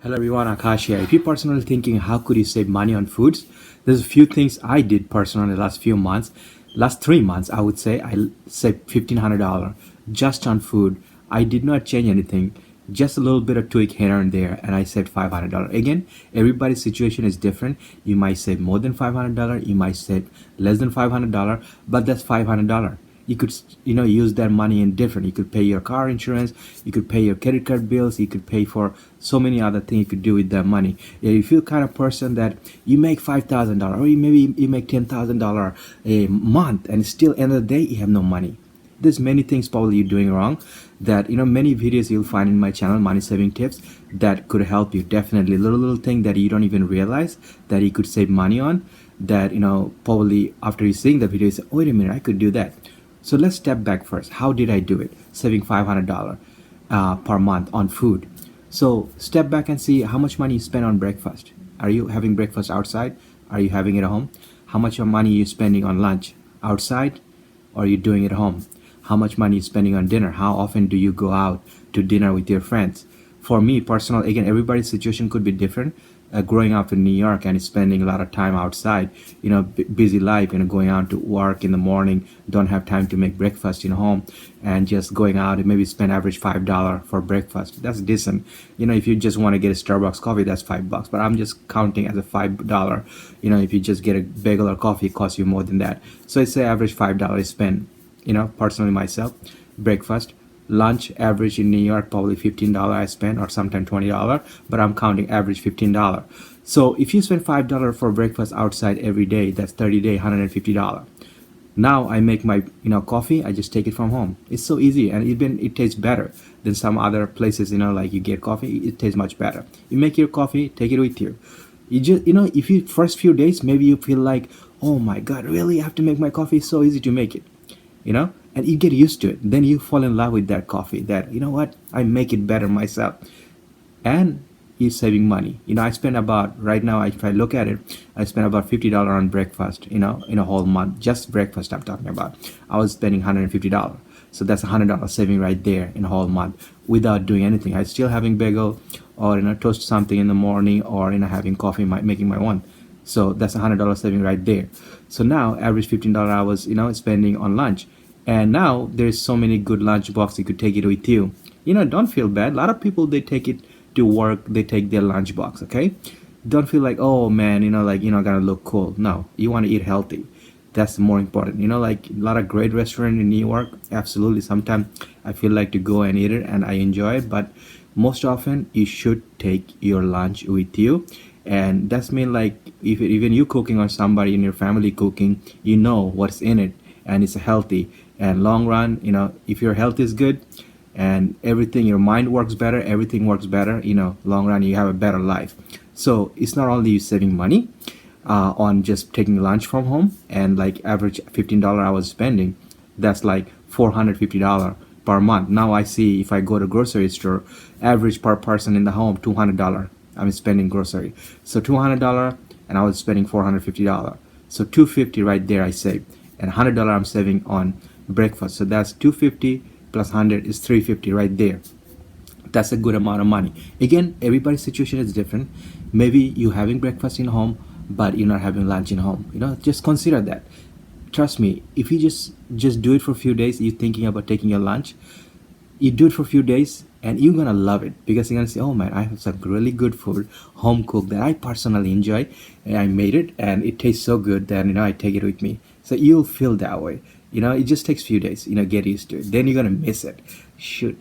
Hello everyone, Akash here. If you're personally thinking how could you save money on foods, there's a few things I did personally the last few months. Last 3 months, I would say I saved $1,500 just on food. I did not change anything, just a little bit of tweak here and there, and I saved $500. Again, everybody's situation is different. You might save more than $500, you might save less than $500, but that's $500. You could use that money in different. You could pay your car insurance, you could pay your credit card bills, you could pay for so many other things you could do with that money. If you're the kind of person that you make $5,000 or maybe you make $10,000 a month and still end of the day you have no money, there's many things probably you're doing wrong. That many videos you'll find in my channel, money saving tips, that could help you. Definitely little thing that you don't even realize that you could save money on, that probably after you seeing the video you say, oh, wait a minute, I could do that. So let's step back first. How did I do it? Saving $500 per month on food. So step back and see how much money you spend on breakfast. Are you having breakfast outside? Are you having it at home? How much money are you spending on lunch outside? Or are you doing it at home? How much money are you spending on dinner? How often do you go out to dinner with your friends? For me, personal, again, everybody's situation could be different. Growing up in New York and spending a lot of time outside, busy life, going out to work in the morning, don't have time to make breakfast in home, and just going out and maybe spend average $5 for breakfast. That's decent. If you just want to get a Starbucks coffee, that's $5. But I'm just counting as a $5. If you just get a bagel or coffee, it costs you more than that. So it's say average $5 spend. Personally myself, breakfast. Lunch average in New York probably $15 I spend, or sometimes $20, but I'm counting average $15. So if you spend $5 for breakfast outside every day, that's 30 day $150. Now I make my coffee, I just take it from home. It's so easy, and even it tastes better than some other places. Like you get coffee, it tastes much better. You make your coffee, take it with you. You just if you first few days maybe you feel like, oh my god, really I have to make my coffee. It's so easy to make it, and you get used to it. Then you fall in love with that coffee, that what, I make it better myself, and you're saving money. I spend about, right now, if I look at it, I spend about $50 on breakfast, in a whole month. Just breakfast I'm talking about, I was spending $150. So that's $100 saving right there in a whole month without doing anything. I still having bagel, or toast something in the morning, or having coffee, making my own. So that's $100 saving right there. So now average $15 I was spending on lunch. And now there's so many good lunch boxes, you could take it with you. Don't feel bad. A lot of people, they take it to work, they take their lunch box, okay? Don't feel like, oh man, gonna look cool. No, you want to eat healthy. That's more important. Like a lot of great restaurant in New York, absolutely. Sometimes I feel like to go and eat it and I enjoy it, but most often you should take your lunch with you. And that's mean, like, if even you cooking or somebody in your family cooking, what's in it, and it's healthy. And long run, if your health is good and everything, your mind works better, everything works better, long run you have a better life. So it's not only you saving money on just taking lunch from home, and like average $15 I was spending, that's like $450 per month. Now I see, if I go to grocery store, average per person in the home $200 I'm spending grocery. So $200, and I was spending $450. So $250 right there I saved, and $100 I'm saving on breakfast. So that's $250 plus 100 is $350 right there. That's a good amount of money. Again, everybody's situation is different. Maybe you having breakfast in home, but you're not having lunch in home. Just consider that. Trust me, if you just do it for a few days, you're thinking about taking your lunch, you do it for a few days, and you're gonna love it, because you're gonna say, oh man, I have some really good food, home cooked, that I personally enjoy, and I made it and it tastes so good that I take it with me. So you'll feel that way. It just takes a few days, get used to it. Then you're gonna miss it.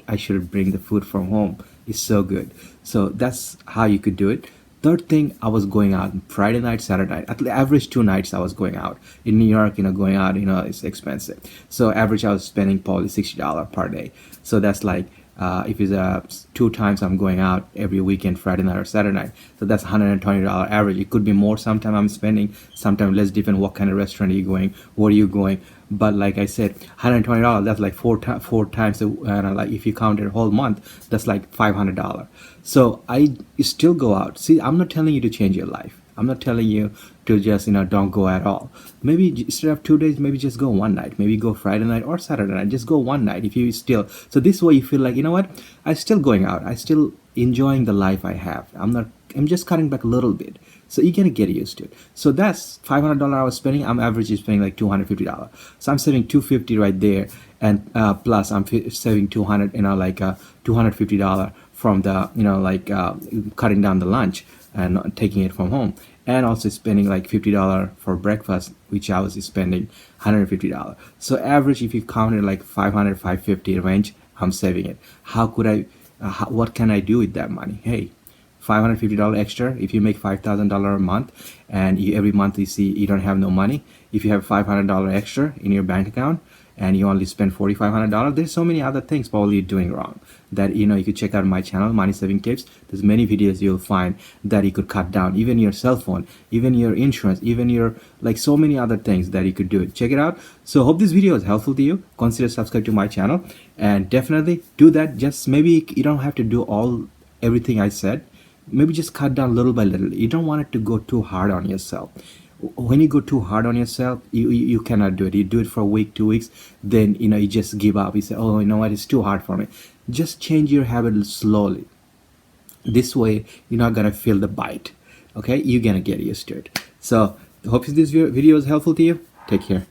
I should bring the food from home. It's so good. So that's how you could do it. Third thing, I was going out Friday night, Saturday night. At the average 2 nights I was going out. In New York, going out, it's expensive. So average I was spending probably $60 per day. So that's like, if it's 2 times I'm going out every weekend, Friday night or Saturday night, so that's $120 average. It could be more. Sometimes I'm spending, sometimes less, depending what kind of restaurant are you going, where are you going. But like I said, $120, that's like four times, like if you count it a whole month, that's like $500. So I still go out. See, I'm not telling you to change your life. I'm not telling you to just, don't go at all. Maybe instead of 2 days, maybe just go one night. Maybe go Friday night or Saturday night. Just go one night if you still. So this way you feel like, what? I'm still going out. I still, enjoying the life I have. I'm just cutting back a little bit. So you're gonna get used to it. So that's $500 I was spending. I'm averagely spending like $250. So I'm saving $250 right there, and plus I'm saving 200, like $250 from the cutting down the lunch and not taking it from home, and also spending like $50 for breakfast, which I was spending $150. So average, if you count it like 500, 550 range, I'm saving it. How could I? What can I do with that money? Hey, $550 extra. If you make $5,000 a month, and every month you see you don't have no money, if you have $500 extra in your bank account and you only spend $4,500, there's so many other things probably you're doing wrong that you could check out my channel, Money Saving Tips. There's many videos you'll find that you could cut down, even your cell phone, even your insurance, even your so many other things that you could do. Check it out. So hope this video is helpful to you. Consider subscribe to my channel, and definitely do that. Just maybe you don't have to do everything I said. Maybe just cut down little by little. You don't want it to go too hard on yourself. When you go too hard on yourself, you cannot do it. You do it for a week, 2 weeks, then you just give up. You say, oh, you know what, it's too hard for me. Just change your habit slowly. This way you're not gonna feel the bite. Okay, you're gonna get used to it. So hope this video is helpful to you. Take care.